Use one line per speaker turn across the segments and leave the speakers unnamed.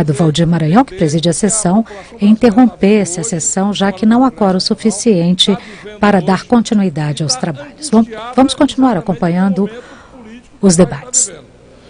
do Valdir Maranhão, que preside a sessão, interrompesse a sessão, já que não há quórum suficiente para dar continuidade aos trabalhos. Vamos continuar acompanhando os debates.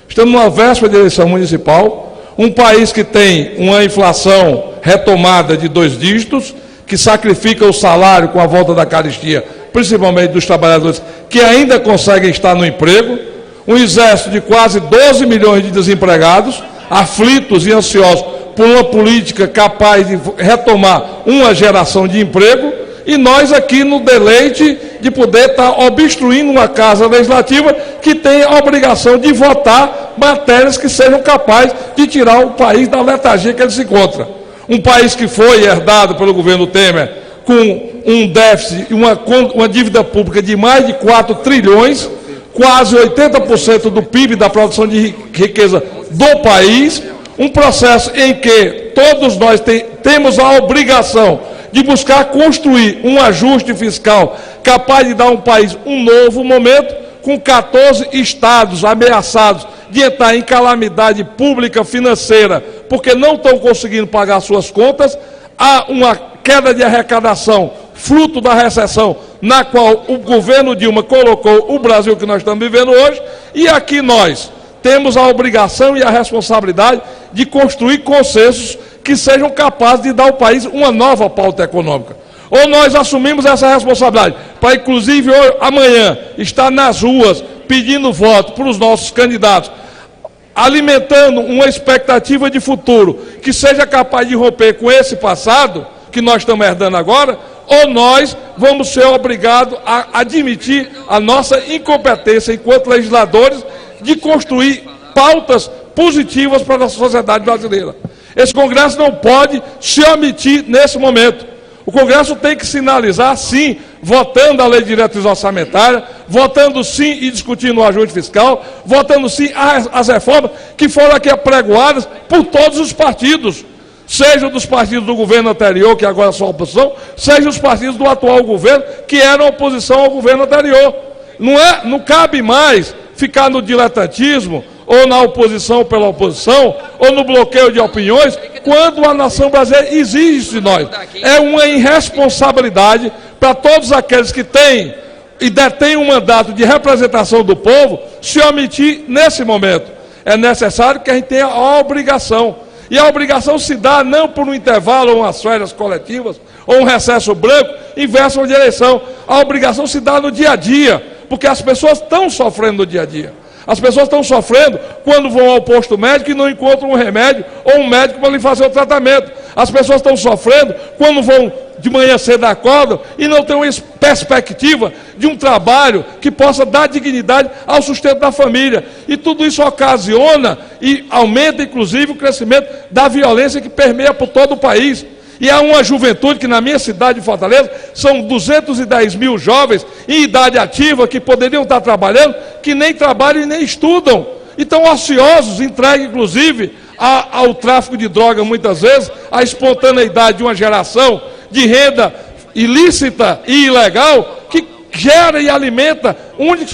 Estamos numa véspera de eleição municipal, um país que tem uma inflação retomada de 2 dígitos, que sacrifica o salário com a volta da carestia, principalmente dos trabalhadores que ainda conseguem estar no emprego, um exército de quase 12 milhões de desempregados, aflitos e ansiosos por uma política capaz de retomar uma geração de emprego, e nós aqui no deleite de poder estar obstruindo uma casa legislativa que tem a obrigação de votar matérias que sejam capazes de tirar o país da letargia que ele se encontra. Um país que foi herdado pelo governo Temer com um déficit e uma dívida pública de mais de 4 trilhões, quase 80% do PIB da produção de riqueza do país, um processo em que todos nós temos a obrigação de buscar construir um ajuste fiscal capaz de dar ao país um novo momento, com 14 estados ameaçados de entrar em calamidade pública financeira, porque não estão conseguindo pagar suas contas, há uma queda de arrecadação, fruto da recessão, na qual o governo Dilma colocou o Brasil que nós estamos vivendo hoje, e aqui nós temos a obrigação e a responsabilidade de construir consensos que sejam capazes de dar ao país uma nova pauta econômica. Ou nós assumimos essa responsabilidade para, inclusive, amanhã, estar nas ruas pedindo voto para os nossos candidatos, alimentando uma expectativa de futuro que seja capaz de romper com esse passado que nós estamos herdando agora, ou nós vamos ser obrigados a admitir a nossa incompetência enquanto legisladores de construir pautas positivas para a sociedade brasileira. Esse Congresso não pode se omitir nesse momento. O Congresso tem que sinalizar, sim, votando a lei de diretriz orçamentária, votando sim e discutindo o ajuste fiscal, votando sim as reformas que foram aqui apregoadas por todos os partidos, seja dos partidos do governo anterior, que agora são oposição, seja os partidos do atual governo, que eram oposição ao governo anterior. Não cabe mais ficar no diletantismo, ou na oposição pela oposição, ou no bloqueio de opiniões, quando a nação brasileira exige isso de nós. É uma irresponsabilidade para todos aqueles que têm e detêm um mandato de representação do povo se omitir nesse momento. É necessário que a gente tenha a obrigação. E a obrigação se dá não por um intervalo, ou umas férias coletivas, ou um recesso branco, em véspera de eleição. A obrigação se dá no dia a dia, porque as pessoas estão sofrendo no dia a dia. As pessoas estão sofrendo quando vão ao posto médico e não encontram um remédio ou um médico para lhe fazer o tratamento. As pessoas estão sofrendo quando vão de manhã cedo acordam e não têm uma perspectiva de um trabalho que possa dar dignidade ao sustento da família. E tudo isso ocasiona e aumenta, inclusive, o crescimento da violência que permeia por todo o país. E há uma juventude que na minha cidade de Fortaleza são 210 mil jovens em idade ativa que poderiam estar trabalhando, que nem trabalham e nem estudam. E estão ociosos, entregues inclusive ao tráfico de droga muitas vezes, à espontaneidade de uma geração de renda ilícita e ilegal que gera e alimenta única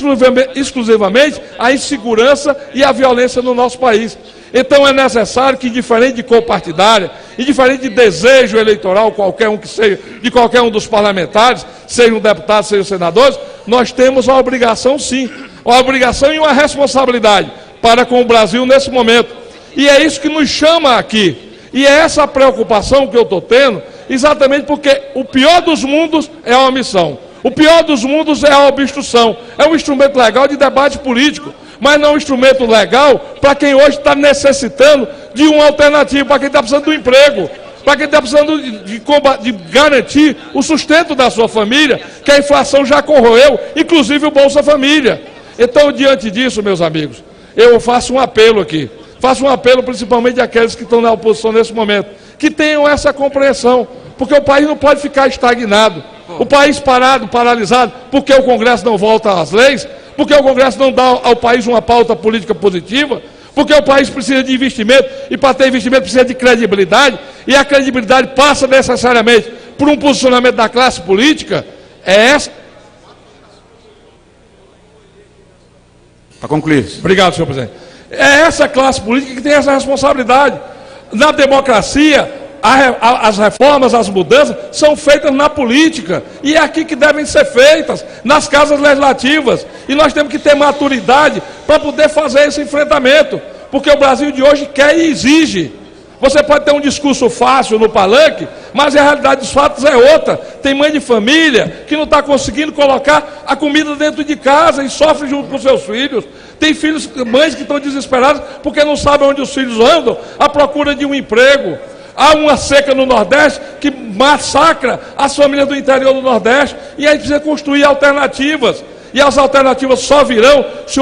e exclusivamente a insegurança e a violência no nosso país. Então é necessário que, diferente de cor partidária e diferente de desejo eleitoral, qualquer um que seja, de qualquer um dos parlamentares, sejam deputados, sejam senadores, nós temos a obrigação sim, uma obrigação e uma responsabilidade para com o Brasil nesse momento. E é isso que nos chama aqui. E é essa preocupação que eu estou tendo, exatamente porque o pior dos mundos é a omissão. O pior dos mundos é a obstrução. É um instrumento legal de debate político, mas não um instrumento legal para quem hoje está necessitando de uma alternativa, para quem está precisando do emprego, para quem está precisando de garantir o sustento da sua família, que a inflação já corroeu, inclusive o Bolsa Família. Então, diante disso, meus amigos, eu faço um apelo aqui. Faço um apelo principalmente àqueles que estão na oposição nesse momento, que tenham essa compreensão, porque o país não pode ficar estagnado, o país parado, paralisado, porque o Congresso não volta às leis, porque o Congresso não dá ao país uma pauta política positiva, porque o país precisa de investimento, e para ter investimento precisa de credibilidade, e a credibilidade passa necessariamente por um posicionamento da classe política. É essa.
Para concluir.
Obrigado, senhor presidente. É essa classe política que tem essa responsabilidade. Na democracia, as reformas, as mudanças são feitas na política, e é aqui que devem ser feitas, nas casas legislativas, e nós temos que ter maturidade para poder fazer esse enfrentamento, porque o Brasil de hoje quer e exige. Você pode ter um discurso fácil no palanque, mas a realidade dos fatos é outra. Tem mãe de família que não está conseguindo colocar a comida dentro de casa e sofre junto com seus filhos. Tem filhos, mães que estão desesperadas porque não sabem onde os filhos andam à procura de um emprego. Há uma seca no Nordeste que massacra as famílias do interior do Nordeste, e a gente precisa construir alternativas. E as alternativas só virão se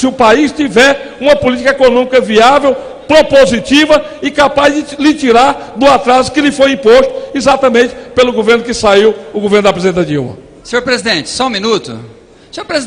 o país tiver uma política econômica viável, propositiva e capaz de lhe tirar do atraso que lhe foi imposto exatamente pelo governo que saiu, o governo da presidenta Dilma.
Senhor presidente, só um minuto. Senhor presidente.